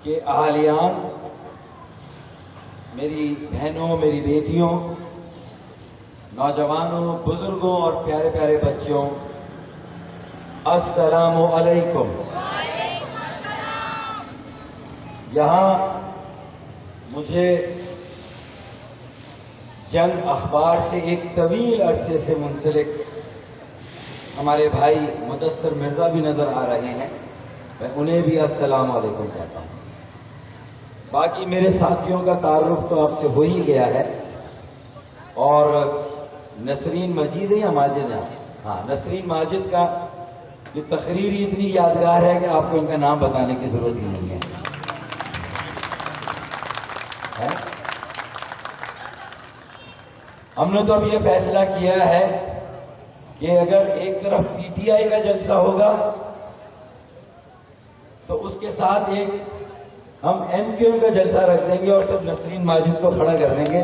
کہ اہالیان، میری بہنوں، میری بیٹیوں، نوجوانوں، بزرگوں اور پیارے پیارے بچوں، السلام علیکم۔ یہاں مجھے جنگ اخبار سے ایک طویل عرصے سے منسلک ہمارے بھائی مدثر مرزا بھی نظر آ رہے ہیں، میں انہیں بھی السلام علیکم کہتا ہوں۔ باقی میرے ساتھیوں کا تعارف تو آپ سے ہو ہی گیا ہے، اور نسرین ماجد ہے یا ماجد ہے؟ ہاں، نسرین ماجد کا جو تقریر اتنی یادگار ہے کہ آپ کو ان کا نام بتانے کی ضرورت ہی نہیں ہے۔ ہم نے تو اب یہ فیصلہ کیا ہے کہ اگر ایک طرف پی ٹی آئی کا جلسہ ہوگا تو اس کے ساتھ ایک ہم ایم کیو کا جلسہ رکھ دیں گے اور سب نسرین ماجد کو کھڑا کر دیں گے۔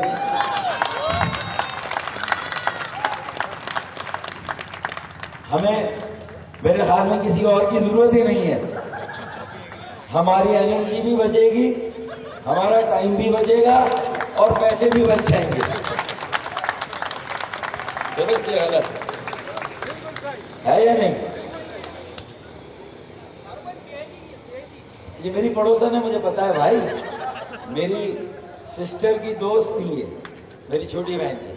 ہمیں میرے خیال میں کسی اور کی ضرورت ہی نہیں ہے، ہماری انرجی بھی بچے گی، ہمارا ٹائم بھی بچے گا اور پیسے بھی بچ جائیں گے۔ درست یا غلط ہے یا نہیں؟ یہ میری پڑوسن ہے، مجھے پتا ہے بھائی، میری سسٹر کی دوست تھی، یہ میری چھوٹی بہن تھی،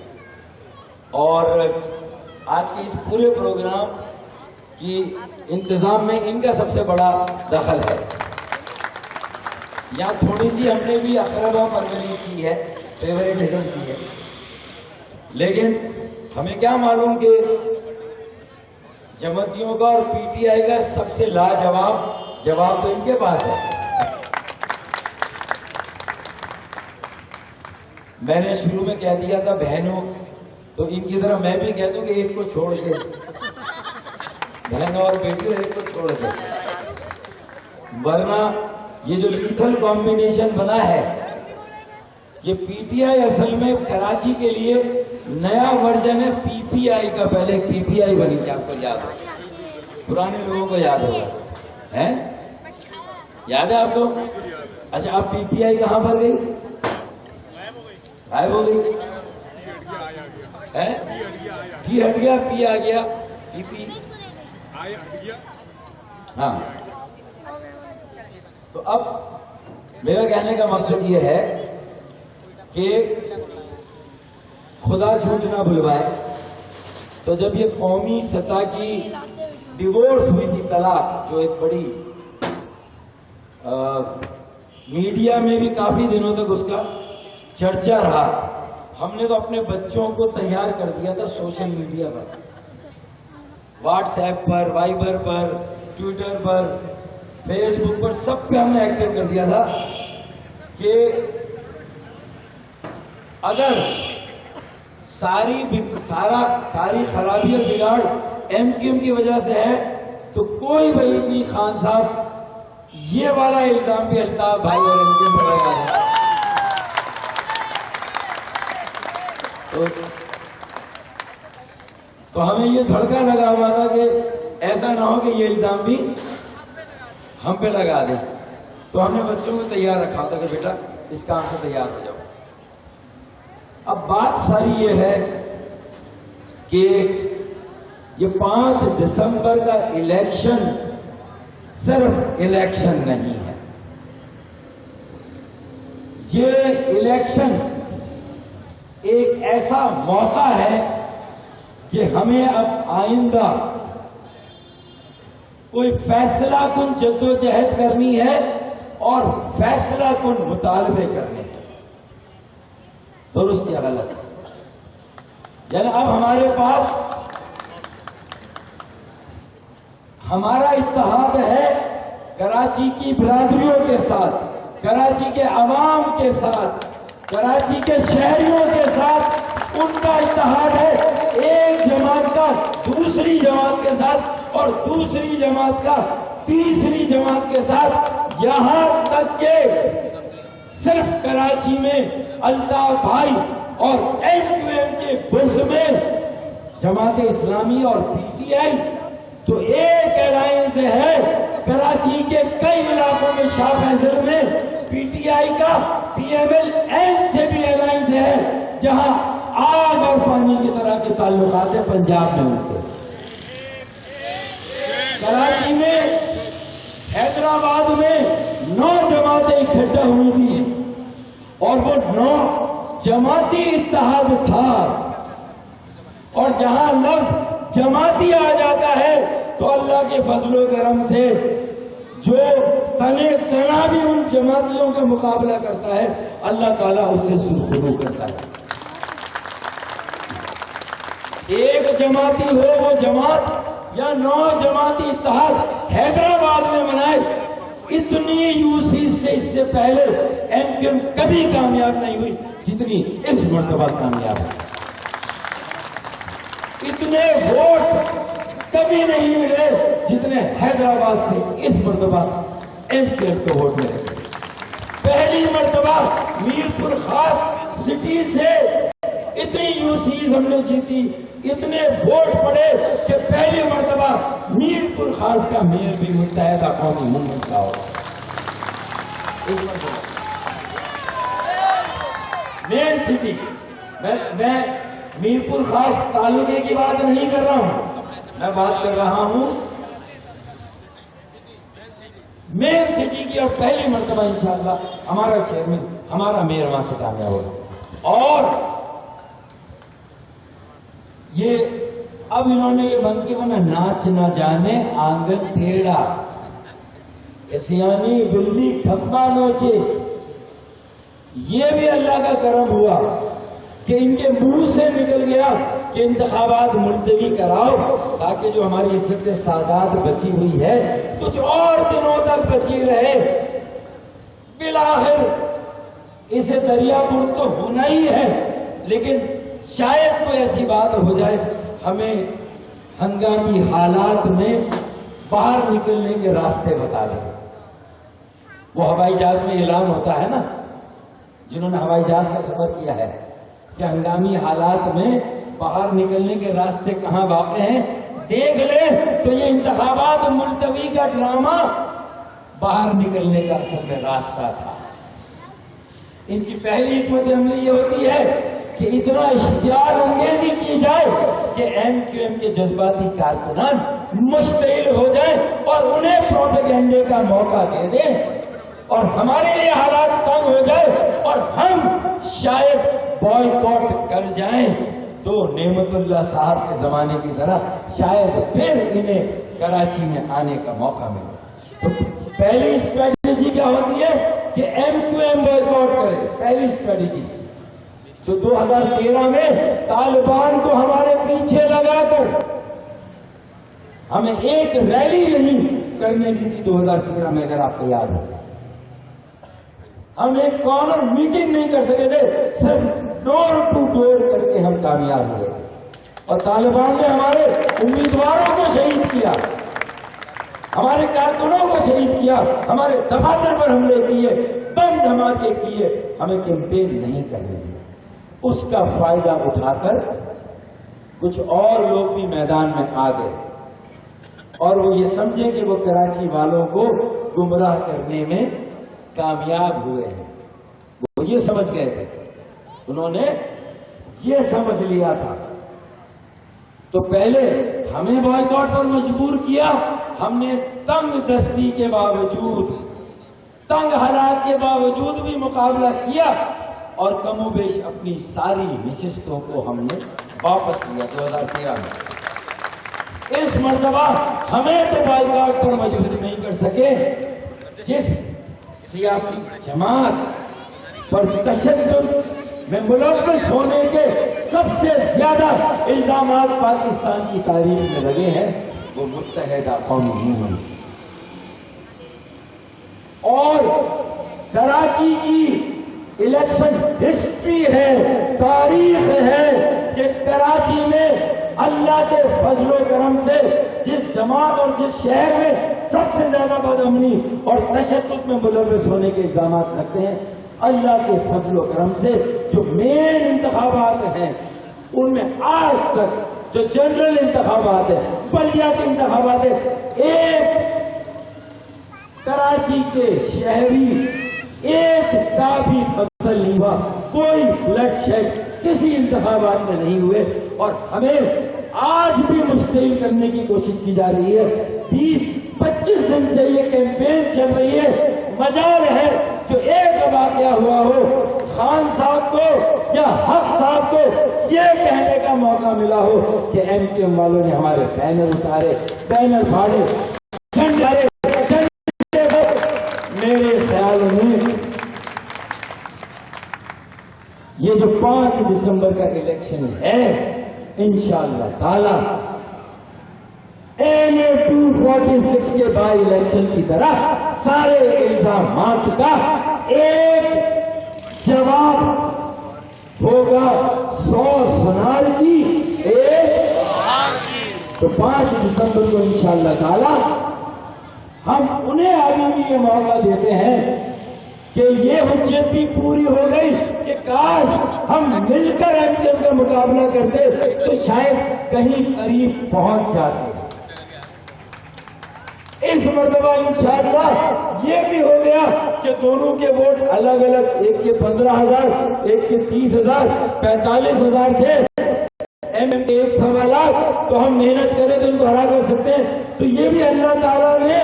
اور آج کے اس پورے پروگرام کی انتظام میں ان کا سب سے بڑا دخل ہے۔ یہاں تھوڑی سی ہم نے بھی اقربا پروری کی ہے، فیوریٹزم کی ہے، لیکن ہمیں کیا معلوم کہ جماعتیوں کا اور پی ٹی آئی کا سب سے لاجواب جواب تو ان کے پاس ہے۔ میں نے شروع میں کہہ دیا تھا بہنوں، تو ان کی طرح میں بھی کہہ دوں کہ ایک کو چھوڑ کے، بہنوں اور بیٹیوں ایک کو چھوڑ کے، ورنہ یہ جو لیتھل کمبینیشن بنا ہے، یہ پی ٹی آئی اصل میں کراچی کے لیے نیا ورژن ہے پی پی آئی کا۔ پہلے پی پی آئی بنی تھی، آپ کو یاد ہو، پرانے لوگوں کو یاد ہوگا، ہے یاد ہے آپ کو؟ اچھا، اب پی پی آئی کہاں پر گئی؟ غائب ہو گئی، ٹی ہٹ گیا، پی آ گیا، پی پی ہاں۔ تو اب میرا کہنے کا مقصد یہ ہے کہ خدا جھوٹ نہ بلوائے، تو جب یہ قومی سطح کی ڈیورس ہوئی تھی، طلاق، جو ایک بڑی میڈیا میں بھی کافی دنوں تک اس کا چرچا رہا، ہم نے تو اپنے بچوں کو تیار کر دیا تھا سوشل میڈیا پر، واٹس ایپ پر، وائبر پر، ٹویٹر پر، فیس بک پر، سب پہ ہم نے ایکٹیو کر دیا تھا کہ اگر ساری خرابی اور بگاڑ ایم کیو ایم کی وجہ سے ہے تو کوئی بھائی نہیں، خان صاحب یہ والا الزام بھی الطاف بھائی اور ایم کیو ایم پر لگا دیں۔ تو ہمیں یہ دھڑکا لگا ہوا تھا کہ ایسا نہ ہو کہ یہ الزام بھی ہم پہ لگا دیں، تو ہم نے بچوں کو تیار رکھا تھا کہ بیٹا اس کام سے تیار ہو جاؤ۔ اب بات ساری یہ ہے کہ یہ 5 دسمبر کا الیکشن صرف الیکشن نہیں ہے، یہ الیکشن ایک ایسا موقع ہے کہ ہمیں اب آئندہ کوئی فیصلہ کن جدوجہد کرنی ہے اور فیصلہ کن مطالبے کرنے ہیں، درست یا غلط؟ یعنی اب ہمارے پاس ہمارا اتحاد ہے کراچی کی برادریوں کے ساتھ، کراچی کے عوام کے ساتھ، کراچی کے شہریوں کے ساتھ، ان کا اتحاد ہے ایک جماعت کا دوسری جماعت کے ساتھ اور دوسری جماعت کا تیسری جماعت کے ساتھ، یہاں تک کہ صرف کراچی میں الطاف بھائی اور ایم کیو ایم کے بلز میں جماعت اسلامی اور پی ٹی آئی تو ایک الائنس ہے، کراچی کے کئی علاقوں میں، شاہ فیصل میں آئی کا PML-N سے بھی الائنس ہے، جہاں آگ اور پانی کی طرح کے تعلقات ہیں پنجاب میں ان کے۔ کراچی میں، حیدرآباد میں 9 جماعتیں اکٹھا ہوئی تھی، اور وہ 9 جماعتی اتحاد تھا، اور جہاں لفظ جماعتی آ جاتا ہے تو اللہ کے فضل و کرم سے جو تنے تنا بھی ان جماعتیوں کا مقابلہ کرتا ہے، اللہ تعالیٰ اس سے سرخرو کرتا ہے۔ ایک جماعتی ہو وہ جماعت یا 9 جماعتی اتحاد حیدرآباد میں بنائے، اتنی UC سے اس سے پہلے MQM کبھی کامیاب نہیں ہوئی جتنی اس مرتبہ کامیاب ہے۔ اتنے ووٹ کبھی نہیں ملے جتنے حیدرآباد سے اس مرتبہ MQM کو ووٹ ملے۔ پہلی مرتبہ میرپور خاص سٹی سے اتنی UCs ہم نے جیتی، اتنے ووٹ پڑے کہ پہلی مرتبہ میرپور خاص کا میئر بھی متحدہ قومی موومنٹ کا ہو۔ اس مرتبہ مین سٹی، میں میرپور خاص تعلقے کی بات نہیں کر رہا ہوں، میں بات کر رہا ہوں مین سٹی کی، اور پہلی مرتبہ انشاءاللہ ہمارا چیئرمین، ہمارا میئر وہاں سے کامیاب ہوگا۔ اور یہ اب انہوں نے یہ بند کیا نا، ناچ نہ جانے آنگن ٹیڑھا، سیانی بلی ٹھپا نوچے۔ یہ بھی اللہ کا کرم ہوا کہ ان کے منہ سے نکل گیا کہ انتخابات ملتوی کراؤ، تاکہ جو ہماری عزت سادات بچی ہوئی ہے کچھ اور دنوں تک بچی رہے۔ بالآخر اسے دریا پور تو ہونا ہی ہے، لیکن شاید کوئی ایسی بات ہو جائے ہمیں ہنگامی حالات میں باہر نکلنے کے راستے بتا دیں۔ وہ ہوائی جہاز میں اعلان ہوتا ہے نا، جنہوں نے ہوائی جہاز کا سفر کیا ہے، کہ ہنگامی حالات میں باہر نکلنے کے راستے کہاں واقع ہیں، دیکھ لیں تو یہ انتخابات ملتوی کا ڈرامہ باہر نکلنے کا اصل میں راستہ تھا۔ ان کی پہلی حکمت عملی یہ ہوتی ہے کہ اتنا اشتعال انگیزی کی جائے کہ MQM کے جذباتی کارکنان مشتعل ہو جائیں اور انہیں پروپیگنڈے کا موقع دے دیں، اور ہمارے لیے حالات تنگ ہو جائے اور ہم شاید بائیکاٹ کر جائیں، تو نعمت اللہ صاحب کے زمانے کی طرح شاید پھر انہیں کراچی میں آنے کا موقع ملے۔ تو پہلی اسٹریٹجی کیا ہوتی ہے کہ MQM بائیکاٹ کرے، پہلی اسٹریٹجی۔ تو 2013 میں طالبان کو ہمارے پیچھے لگا کر ہمیں ایک ریلی نہیں کرنے کی تھی 2013 میں، اگر آپ کو یاد ہو۔ ہم ایک کارنر میٹنگ نہیں کر سکے تھے، صرف ڈور ٹو ڈور کر کے ہم کامیاب ہوئے، اور طالبان نے ہمارے امیدواروں کو شہید کیا، ہمارے کارکنوں کو شہید کیا، ہمارے دفاتر پر حملے کیے، بم دھماکے کیے، ہمیں کیمپین نہیں کرنے دیا۔ اس کا فائدہ اٹھا کر کچھ اور لوگ بھی میدان میں آ گئے، اور وہ یہ سمجھے کہ وہ کراچی والوں کو گمراہ کرنے میں کامیاب ہوئے ہیں۔ وہ یہ سمجھ گئے تھے، انہوں نے یہ سمجھ لیا تھا۔ تو پہلے ہمیں بائیکاٹ پر مجبور کیا، ہم نے تنگ دستی کے باوجود، تنگ حالات کے باوجود بھی مقابلہ کیا، اور کم و بیش اپنی ساری نشستوں کو ہم نے واپس لیا 2013 میں۔ اس مرتبہ ہمیں تو بائیکاٹ پر مجبور نہیں کر سکے۔ جس سیاسی جماعت پر تشدد میں ملوث ہونے کے سب سے زیادہ الزامات پاکستان کی تاریخ میں لگے ہیں، وہ متحدہ قومی موومنٹ، اور کراچی کی الیکشن ہسٹری ہے، تاریخ ہے کہ کراچی میں اللہ کے فضل و کرم سے جس جماعت اور جس شہر میں سب سے زیادہ بدامنی اور تشدد میں ملوث ہونے کے الزامات لگتے ہیں، اللہ کے فضل و کرم سے جو مین انتخابات ہیں ان میں آج تک جو جنرل انتخابات ہیں، بلدیاتی انتخابات ہیں، ایک کراچی کے شہری، ایک خطاب ہی فصل نہیں ہوا، کوئی بلڈ شیڈ کسی انتخابات میں نہیں ہوئے، اور ہمیں آج بھی مستحیل کرنے کی کوشش کی جا رہی ہے۔ 20-25 دن سے یہ کیمپین چل رہی ہے، مجال ہے جو ایک واقعہ ہوا ہو، خان صاحب کو یا حق صاحب کو یہ کہنے کا موقع ملا ہو کہ ایم کیو ایم والوں نے ہمارے بینر اتارے، بینر پھاڑے، جھنڈے۔ میرے خیال میں یہ جو 5 دسمبر کا الیکشن ہے، انشاءاللہ تعالی NA-246 کے بائی الیکشن کی طرح سارے الزامات کا ایک جواب ہوگا، 100 سنار کی ایک۔ تو 5 دسمبر کو انشاءاللہ تعالی ہم انہیں آگے بھی یہ موقع دیتے ہیں کہ یہ حجت بھی پوری ہو گئی کہ کاش ہم مل کر ایم کیو ایم کا مقابلہ کرتے تو شاید کہیں قریب پہنچ جاتے۔ اس مرتبہ انشاءاللہ یہ بھی ہو گیا کہ دونوں کے ووٹ الگ الگ، ایک کے 15,000، ایک کے 30,000، 45,000 تھے، ایم کے 1 سوا لاکھ، تو ہم محنت کریں تو ان کو ہرا کر سکتے ہیں۔ تو یہ بھی اللہ تعالیٰ نے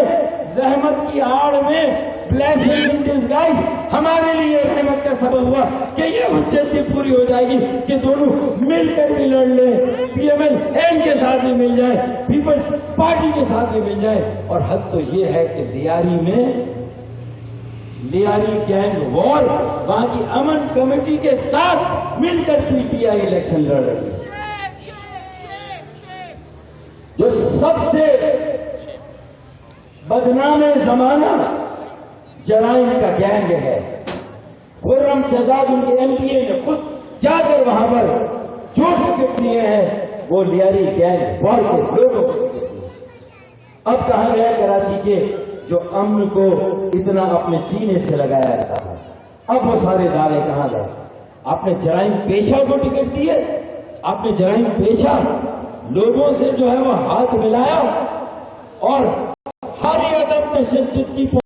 زحمت کی آڑ میں بلیسنگ ان ڈسگائز ہمارے لیے رحمت کا سبب ہوا کہ یہ حجت بھی پوری ہو جائے گی کہ دونوں مل کر بھی لڑ لیں، پی ایم ایل این کے ساتھ بھی مل جائے، پیپلز پارٹی کے ساتھ بھی مل جائے۔ اور حد تو یہ ہے کہ لیاری میں لیاری گینگ وار وہاں کی امن کمیٹی کے ساتھ مل کر پی ٹی آئی الیکشن لڑ رہی ہے، جو سب سے بدنام زمانہ جرائم کا گینگ ہے۔ خرم شہزاد ان کے ایم پی اے نے خود جا کر وہاں پر جو ٹکٹ لیے ہیں وہ لیاری گینگ وار کے لوگوں کو ٹکٹ لیے۔ اب کہاں گیا کراچی کے جو امن کو اتنا اپنے سینے سے لگایا جاتا ہے، اب وہ سارے دعوے کہاں گئے؟ آپ نے جرائم پیشہ کو ٹکٹ دیے، آپ نے جرائم پیشہ لوگوں سے جو ہے وہ ہاتھ ملایا اور ہر عدم تشدد کی